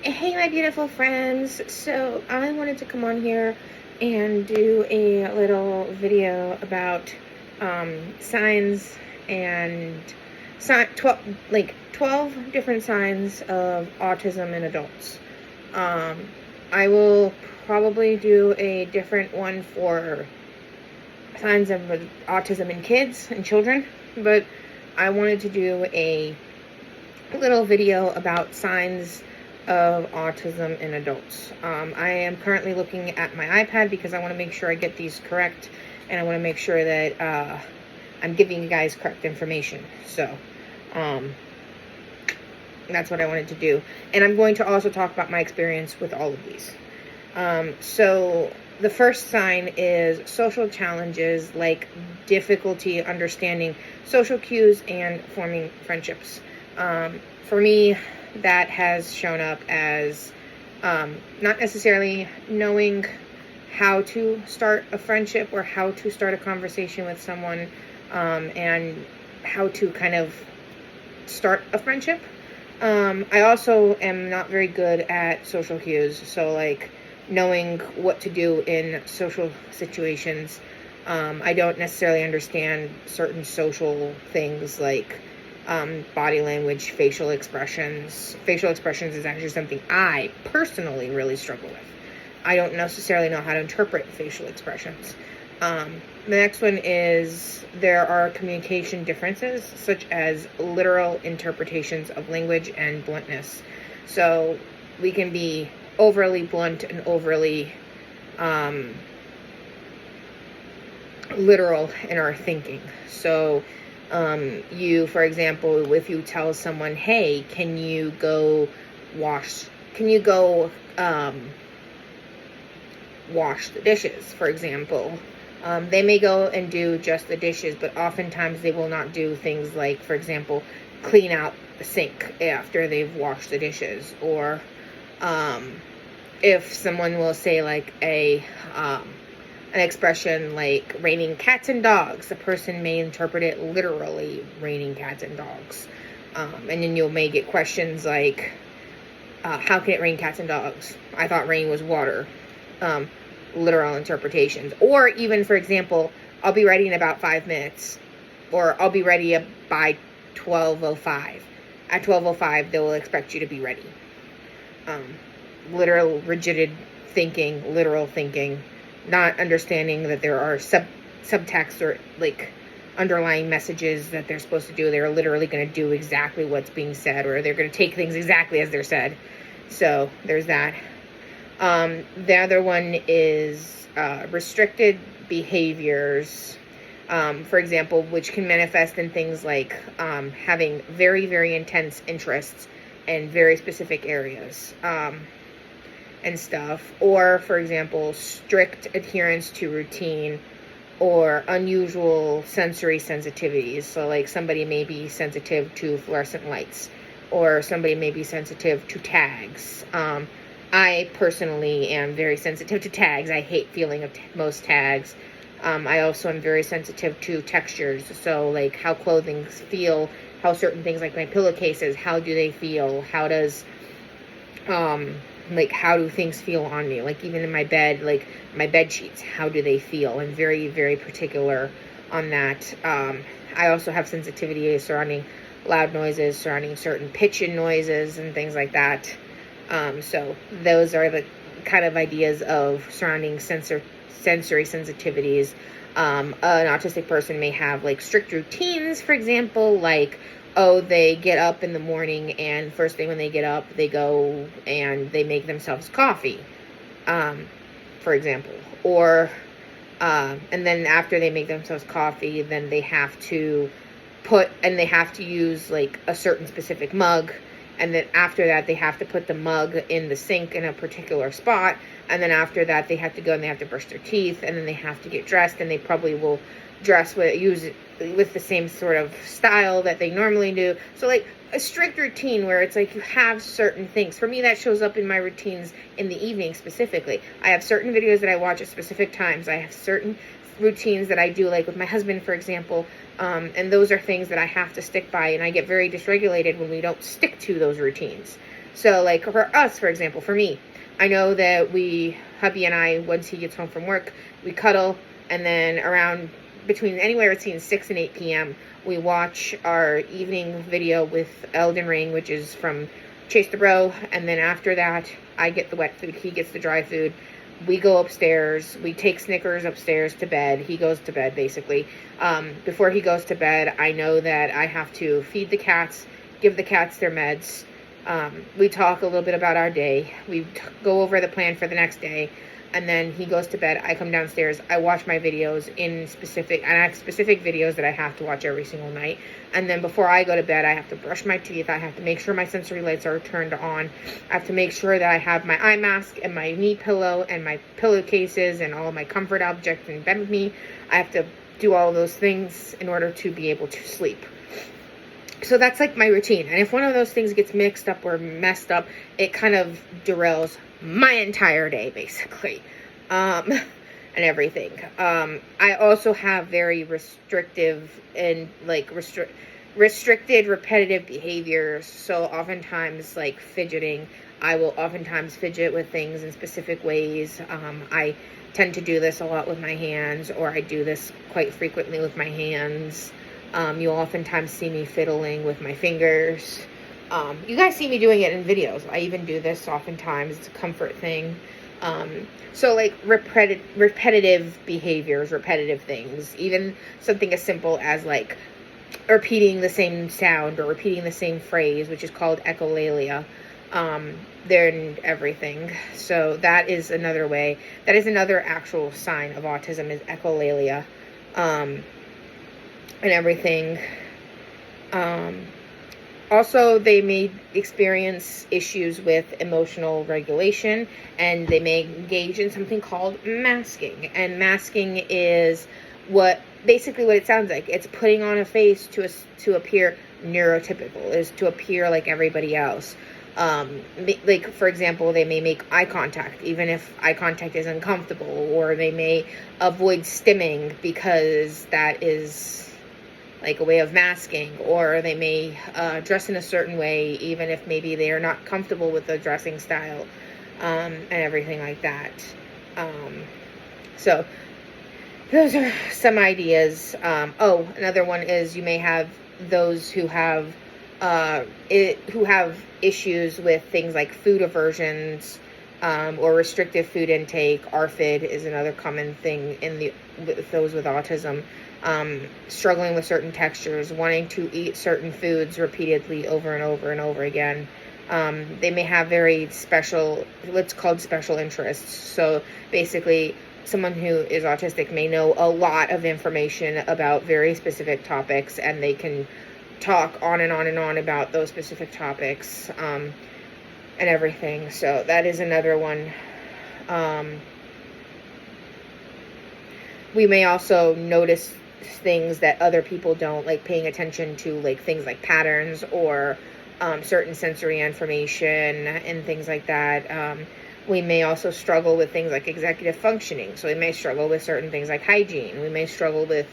Hey, my beautiful friends. So I wanted to come on here and do a little video about signs and 12 different signs of autism in adults. I will probably do a different one for signs of autism in kids and children, but I wanted to do a little video about signs of autism in adults. I am currently looking at my iPad because I want to make sure I get these correct, and I want to make sure that I'm giving you guys correct information. So that's what I wanted to do. And I'm going to also talk about my experience with all of these. So the first sign is social challenges, like difficulty understanding social cues and forming friendships. For me, that has shown up as not necessarily knowing how to start a friendship or how to start a conversation with someone, and how to kind of start a friendship. I also am not very good at social cues, so like knowing what to do in social situations. I don't necessarily understand certain social things like body language, facial expressions. Facial expressions is actually something I personally really struggle with. I don't necessarily know how to interpret facial expressions. The next one is there are communication differences, such as literal interpretations of language and bluntness. So we can be overly blunt and overly literal in our thinking. So for example, if you tell someone, hey, can you go wash the dishes, for example, they may go and do just the dishes, but oftentimes they will not do things like, for example, clean out the sink after they've washed the dishes. Or if someone will say like an expression like raining cats and dogs, the person may interpret it literally raining cats and dogs. And then you may get questions like, how can it rain cats and dogs? I thought rain was water. Literal interpretations. Or even, for example, I'll be ready in about 5 minutes, or I'll be ready by 12:05. At 12:05, they will expect you to be ready. Literal rigid thinking, literal thinking, not understanding that there are subtext or like underlying messages that they're supposed to do. They're literally going to do exactly what's being said, or they're going to take things exactly as they're said. So there's that. The other one is restricted behaviors, for example, which can manifest in things like having very, very intense interests in very specific areas and stuff. Or, for example, strict adherence to routine or unusual sensory sensitivities. So like somebody may be sensitive to fluorescent lights, or somebody may be sensitive to tags. I personally am very sensitive to tags. I hate feeling of most tags. I also am very sensitive to textures. So like how clothing feel, how certain things like my pillowcases, how do they feel? How does, how do things feel on me? Like even in my bed, like my bed sheets, how do they feel? I'm very, very particular on that. I also have sensitivity surrounding loud noises, surrounding certain pitch and noises and things like that. So those are the kind of ideas of surrounding sensory sensitivities. An autistic person may have like strict routines, for example, like, oh, they get up in the morning and first thing when they get up, they go and they make themselves coffee, for example. Or, and then after they make themselves coffee, then they have to use like a certain specific mug. And then after that, they have to put the mug in the sink in a particular spot. And then after that, they have to go and they have to brush their teeth. And then they have to get dressed. And they probably will use the same sort of style that they normally do. So like a strict routine where it's like you have certain things. For me, that shows up in my routines in the evening specifically. I have certain videos that I watch at specific times. I have certain routines that I do, like with my husband, for example. And those are things that I have to stick by, and I get very dysregulated when we don't stick to those routines. So like for us, for example, for me, I know that hubby and I, once he gets home from work, we cuddle, and then around between anywhere between 6 and 8 p.m., we watch our evening video with Elden Ring, which is from Chase the Bro, and then after that, I get the wet food, he gets the dry food. We go upstairs, we take Snickers upstairs to bed, he goes to bed, basically. Before he goes to bed, I know that I have to feed the cats, give the cats their meds. We talk a little bit about our day, we go over the plan for the next day, and then he goes to bed. I come downstairs, I watch my videos and I have specific videos that I have to watch every single night. And then before I go to bed, I have to brush my teeth, I have to make sure my sensory lights are turned on, I have to make sure that I have my eye mask and my knee pillow and my pillowcases and all of my comfort objects in bed with me. I have to do all of those things in order to be able to sleep. So that's like my routine. And if one of those things gets mixed up or messed up, it kind of derails my entire day, basically, and everything. I also have very restrictive and restricted repetitive behaviors. So oftentimes, like fidgeting, I will oftentimes fidget with things in specific ways. I tend to do this a lot with my hands, or I do this quite frequently with my hands. You'll oftentimes see me fiddling with my fingers. You guys see me doing it in videos. I even do this oftentimes. It's a comfort thing. So like repetitive behaviors, repetitive things, even something as simple as like repeating the same sound or repeating the same phrase, which is called echolalia. They're in everything. So that is another way. That is another actual sign of autism, is echolalia. And everything. Also, they may experience issues with emotional regulation, and they may engage in something called masking. And masking is basically what it sounds like. It's putting on a face to appear neurotypical, is to appear like everybody else. Like, for example, they may make eye contact, even if eye contact is uncomfortable, or they may avoid stimming because that is like a way of masking, or they may dress in a certain way even if maybe they are not comfortable with the dressing style, and everything like that. So those are some ideas. Another one is you may have those who have issues with things like food aversions, or restrictive food intake. ARFID is another common thing with those with autism. Struggling with certain textures, wanting to eat certain foods repeatedly over and over and over again. They may have very special, what's called special interests. So basically, someone who is autistic may know a lot of information about very specific topics, and they can talk on and on and on about those specific topics, and everything. So that is another one. We may also notice things that other people don't, like paying attention to like things like patterns or certain sensory information and things like that. We may also struggle with things like executive functioning. So we may struggle with certain things like hygiene. We may struggle with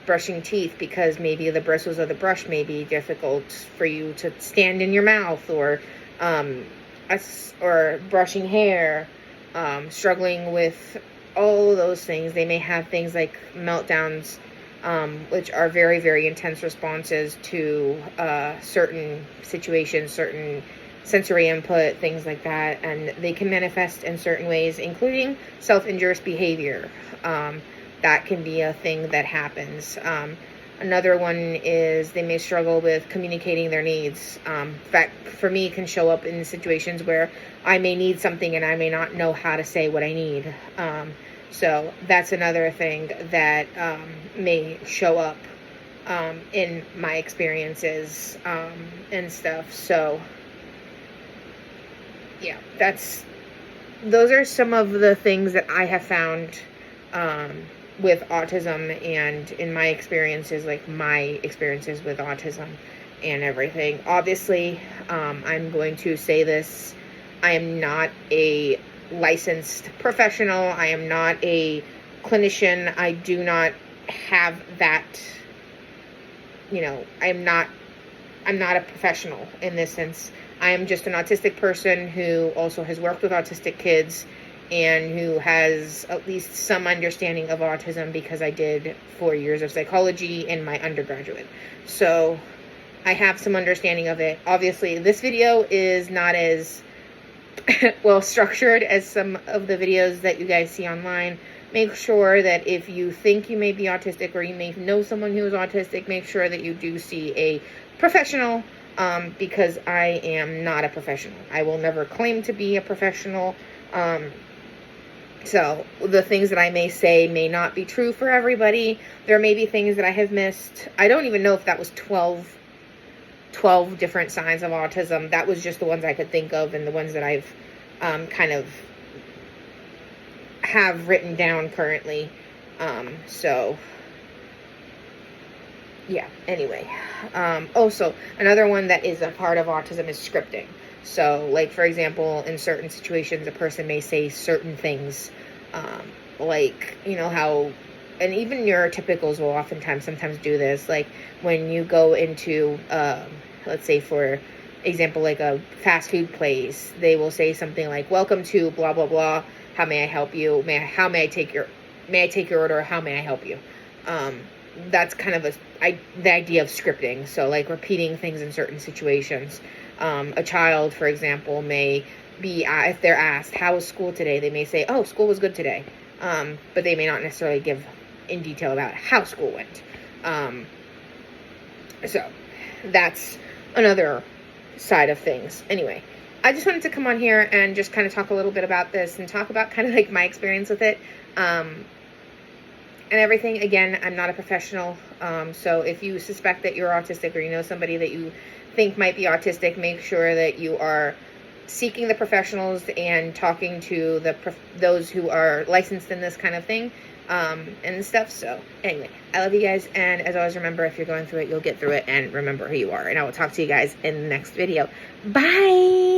brushing teeth because maybe the bristles of the brush may be difficult for you to stand in your mouth, or brushing hair, struggling with all those things. They may have things like meltdowns, which are very, very intense responses to certain situations, certain sensory input, things like that, and they can manifest in certain ways, including self-injurious behavior. That can be a thing that happens. Another one is they may struggle with communicating their needs. In fact, for me, it can show up in situations where I may need something and I may not know how to say what I need. So that's another thing that may show up in my experiences and stuff. So yeah, those are some of the things that I have found with autism, and in my experiences, like my experiences with autism and everything. Obviously, I'm going to say this, I am not a licensed professional. I am not a clinician. I do not have that, you know, I'm not a professional in this sense. I am just an autistic person who also has worked with autistic kids and who has at least some understanding of autism, because I did 4 years of psychology in my undergraduate. So I have some understanding of it. Obviously, this video is not as well structured as some of the videos that you guys see online. Make sure that if you think you may be autistic, or you may know someone who is autistic, make sure that you do see a professional, because I am not a professional. I will never claim to be a professional. So the things that I may say may not be true for everybody. There may be things that I have missed. I don't even know if that was 12 different signs of autism. That was just the ones I could think of, and the ones that I've kind of have written down currently. So yeah, anyway. Also, another one that is a part of autism is scripting. So, like, for example, in certain situations, a person may say certain things, like, you know, how, and even neurotypicals will sometimes do this, like, when you go into, let's say, for example, like a fast food place, they will say something like, welcome to blah, blah, blah, how may I help you, may I take your order, how may I help you? That's kind of the idea of scripting. So, like, repeating things in certain situations. A child, for example, may be, if they're asked, how was school today? They may say, oh, school was good today. But they may not necessarily give in detail about how school went. So that's another side of things. Anyway, I just wanted to come on here and just kind of talk a little bit about this and talk about kind of like my experience with it. And everything. Again, I'm not a professional. So if you suspect that you're autistic, or you know somebody that you think might be autistic, make sure that you are seeking the professionals and talking to those who are licensed in this kind of thing, and stuff. So anyway, I love you guys, and as always, remember, if you're going through it, you'll get through it, and remember who you are. And I will talk to you guys in the next video. Bye.